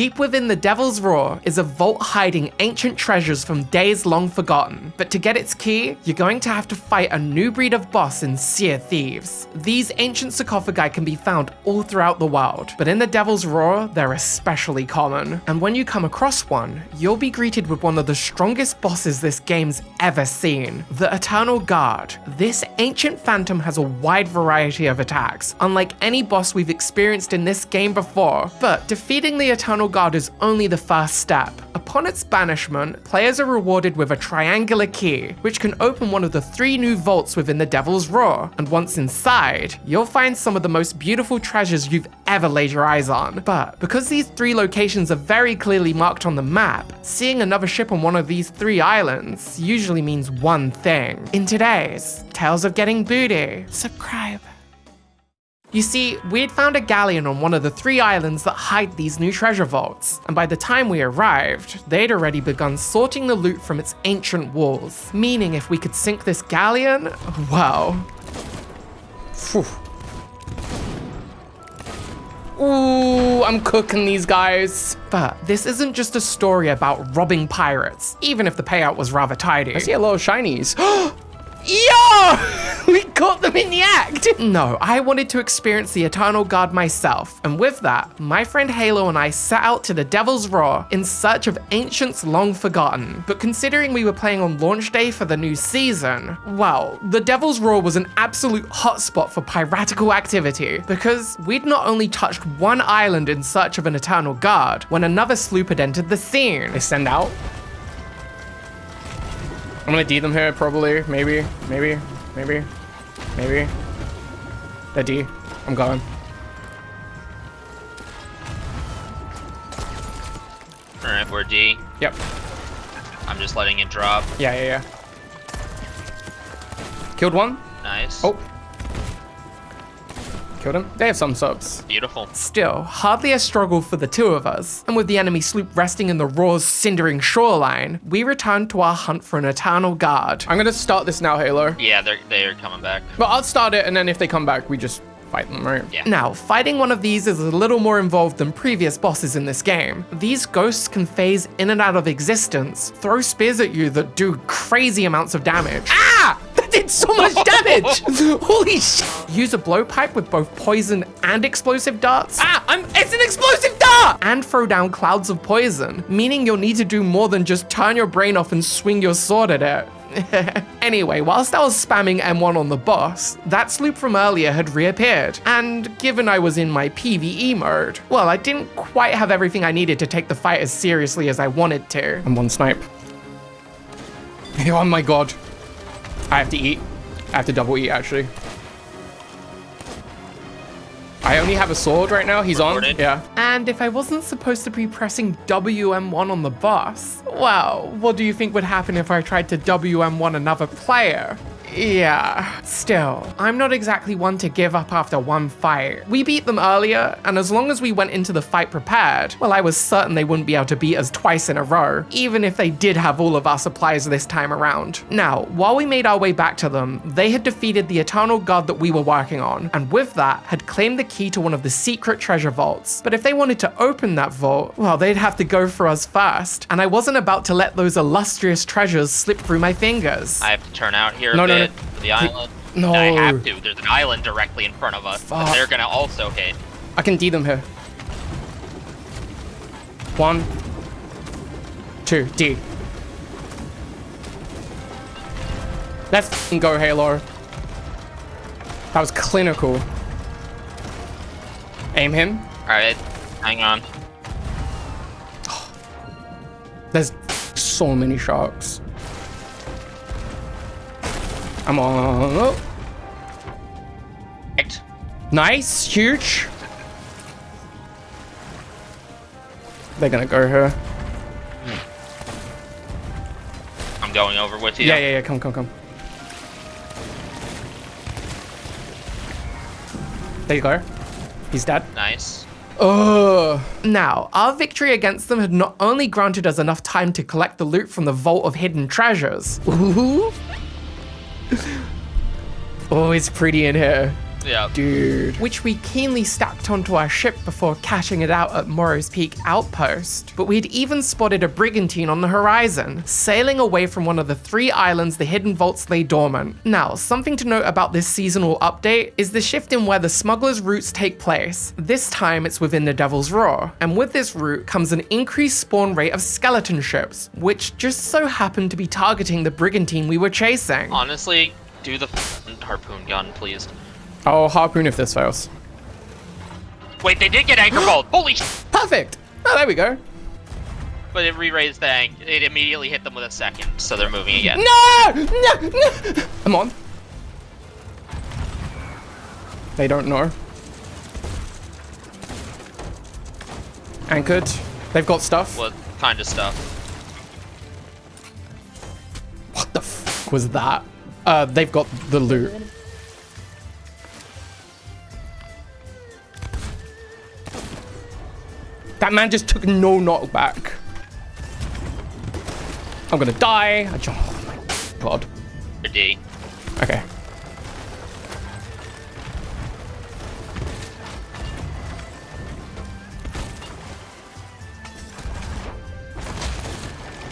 Deep within the Devil's RAWR is a vault hiding ancient treasures from days long forgotten. But to get its key, you're going to have to fight a new breed of boss in Seer Thieves. These ancient sarcophagi can be found all throughout the world, but in the Devil's RAWR, they're especially common. And when you come across one, you'll be greeted with one of the strongest bosses this game's ever seen, the Eternal Guard. This ancient phantom has a wide variety of attacks, unlike any boss we've experienced in this game before. But defeating the Eternal Guard is only the first step. Upon its banishment, players are rewarded with a triangular key, which can open one of the 3 new vaults within the Devil's RAWR. And once inside, you'll find some of the most beautiful treasures you've ever laid your eyes on. But because these 3 locations are very clearly marked on the map, seeing another ship on one of these 3 islands usually means one thing. In today's Tales of Getting Booty, subscribe. You see, we'd found a galleon on one of the 3 islands that hide these new treasure vaults, and by the time we arrived, they'd already begun sorting the loot from its ancient walls, meaning if we could sink this galleon, well... Phew. Ooh, I'm cooking these guys. But this isn't just a story about robbing pirates, even if the payout was rather tidy. I see a lot of shinies. Yo! We caught them in the act! No, I wanted to experience the Eternal Guard myself, and with that, my friend Halo and I set out to the Devil's RAWR in search of ancients long forgotten. But considering we were playing on launch day for the new season, well, the Devil's RAWR was an absolute hotspot for piratical activity, because we'd not only touched one island in search of an Eternal Guard, when another sloop had entered the scene. They send out? I'm gonna D them here, probably. Maybe. They're D. I'm going. Alright, we're D. Yep. I'm just letting it drop. Yeah. Killed one. Nice. Oh. Killed him. They have some subs. Beautiful. Still, hardly a struggle for the 2 of us, and with the enemy sloop resting in the RAWR's cindering shoreline, we returned to our hunt for an Eternal Guard. I'm gonna start this now, Halo. Yeah, they're coming back. But I'll start it, and then if they come back, we just fight them, right? Yeah. Now, fighting one of these is a little more involved than previous bosses in this game. These ghosts can phase in and out of existence, throw spears at you that do crazy amounts of damage. Ah! That did so much damage! Holy shit! Use a blowpipe with both poison and explosive darts. It's an explosive dart! And throw down clouds of poison, meaning you'll need to do more than just turn your brain off and swing your sword at it. Anyway, whilst I was spamming M1 on the boss, that sloop from earlier had reappeared, and given I was in my PvE mode, well, I didn't quite have everything I needed to take the fight as seriously as I wanted to. I'm one snipe. Oh my god. I have to eat. I have to double eat, actually. I only have a sword right now. He's Recorded. on. Yeah. And if I wasn't supposed to be pressing WM1 on the boss, well, what do you think would happen if I tried to WM1 another player? Yeah, still, I'm not exactly one to give up after one fight. We beat them earlier, and as long as we went into the fight prepared, well, I was certain they wouldn't be able to beat us twice in a row, even if they did have all of our supplies this time around. Now, while we made our way back to them, they had defeated the Eternal Guard that we were working on, and with that, had claimed the key to one of the secret treasure vaults. But if they wanted to open that vault, well, they'd have to go for us first, and I wasn't about to let those illustrious treasures slip through my fingers. I have to turn out here a bit for the island. No. I have to. There's an island directly in front of us that they're gonna also hit. I can D them here. 1, 2, D. Let's f***ing go, Halo. That was clinical. Aim him. Alright, hang on. There's so many sharks. I'm on. Oh. Nice, huge. They're gonna go here. I'm going over with you. Yeah, come. There you go. He's dead. Nice. Now, our victory against them had not only granted us enough time to collect the loot from the Vault of Hidden Treasures. Ooh. Oh, it's pretty in here. Yeah. Dude. which we keenly stacked onto our ship before cashing it out at Morrow's Peak outpost. But we'd even spotted a brigantine on the horizon, sailing away from one of the 3 islands the hidden vaults lay dormant. Now, something to note about this seasonal update is the shift in where the smugglers' routes take place. This time it's within the Devil's RAWR, and with this route comes an increased spawn rate of skeleton ships, which just so happened to be targeting the brigantine we were chasing. Honestly, do the harpoon gun, please. I'll harpoon if this fails. Wait, they did get anchor bolt. Holy sh! Perfect. Oh, there we go. But it re-raised the anchor. It immediately hit them with a second, so they're moving again. No! No! No! I'm on. They don't know. Anchored. They've got stuff. What kind of stuff? What the f was that? They've got the loot. That man just took no knockback. I'm gonna die. Oh my god. D. Okay.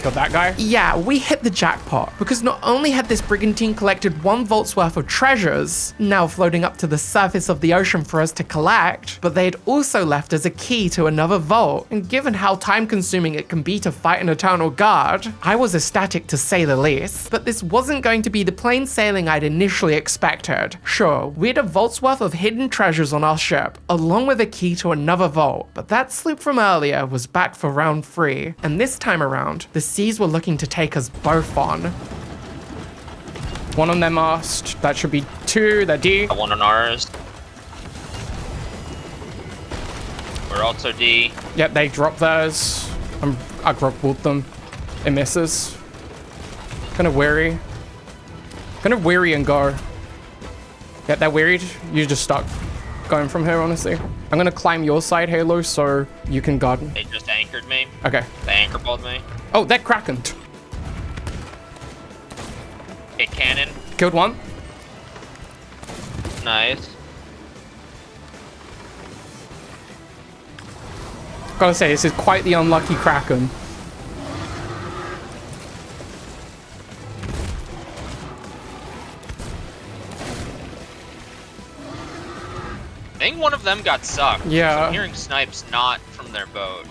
Got that guy? Yeah, we hit the jackpot, because not only had this brigantine collected 1 vault's worth of treasures, now floating up to the surface of the ocean for us to collect, but they'd also left us a key to another vault, and given how time-consuming it can be to fight an Eternal Guard, I was ecstatic to say the least. But this wasn't going to be the plain sailing I'd initially expected. Sure, we had a vault's worth of hidden treasures on our ship, along with a key to another vault, but that sloop from earlier was back for round 3, and this time around, the seas were looking to take us both on. 1 on their mast. That should be 2. They're D. Got 1 on ours. We're also D. Yep, they drop theirs. I grappled them. It misses. Kind of weary. Kind of weary and go. Yeah, they're wearied. You just start going from here, honestly. I'm gonna climb your side, Halo, so you can guard. They just anchored me. Okay. They anchor bolted me. Oh, they're Kraken. Hit cannon. Killed 1. Nice. Gotta say, this is quite the unlucky Kraken. I think one of them got sucked. Yeah. I'm hearing snipes not from their boat.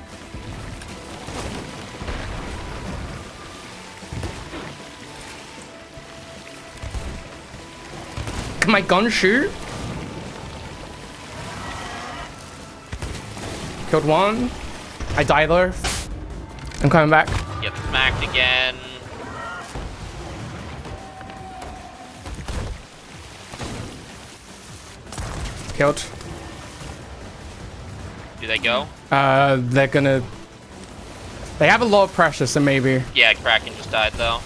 Can my gun shoot? Killed 1. I die though. I'm coming back. Get smacked again. Killed. Do they go? They're gonna... They have a lot of pressure, so maybe. Yeah, Kraken just died though.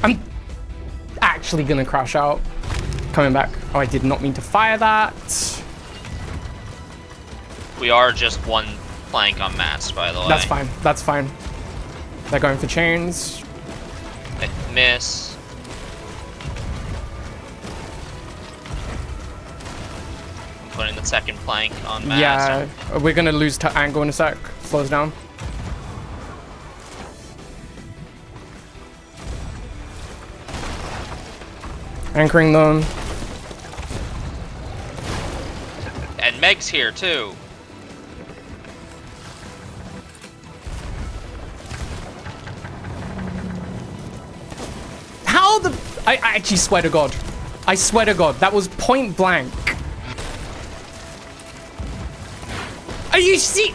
I'm actually gonna crash out. Coming back. Oh, I did not mean to fire that. We are just 1 plank on mast, by the way. That's fine. That's fine. They're going for chains. They miss. I'm putting the 2nd plank on mast. Yeah, we're gonna lose to angle in a sec. Slows down. Anchoring them. And Meg's here too. How the... I actually swear to God. I swear to God. That was point blank. Are you see...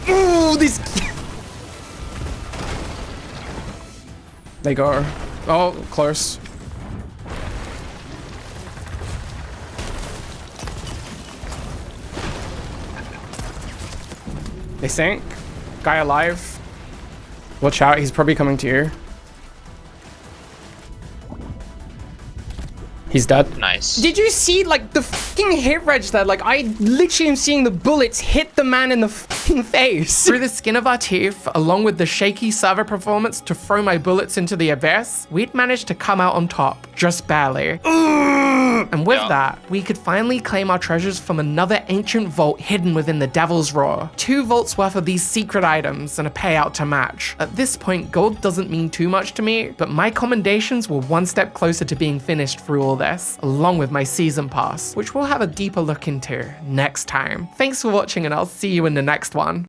Ooh, this... They go. Oh, close. They sank. Guy alive. Watch out, he's probably coming to you. He's dead. Nice. Did you see, like, the fucking hit reg there? Like, I literally am seeing the bullets hit the man in the fucking face. Through the skin of our teeth, along with the shaky server performance to throw my bullets into the abyss, we'd managed to come out on top, just barely. And with that, we could finally claim our treasures from another ancient vault hidden within the Devil's Roar. 2 vaults worth of these secret items and a payout to match. At this point, gold doesn't mean too much to me, but my commendations were one step closer to being finished through all this, along with my season pass, which we'll have a deeper look into next time. Thanks for watching, and I'll see you in the next one.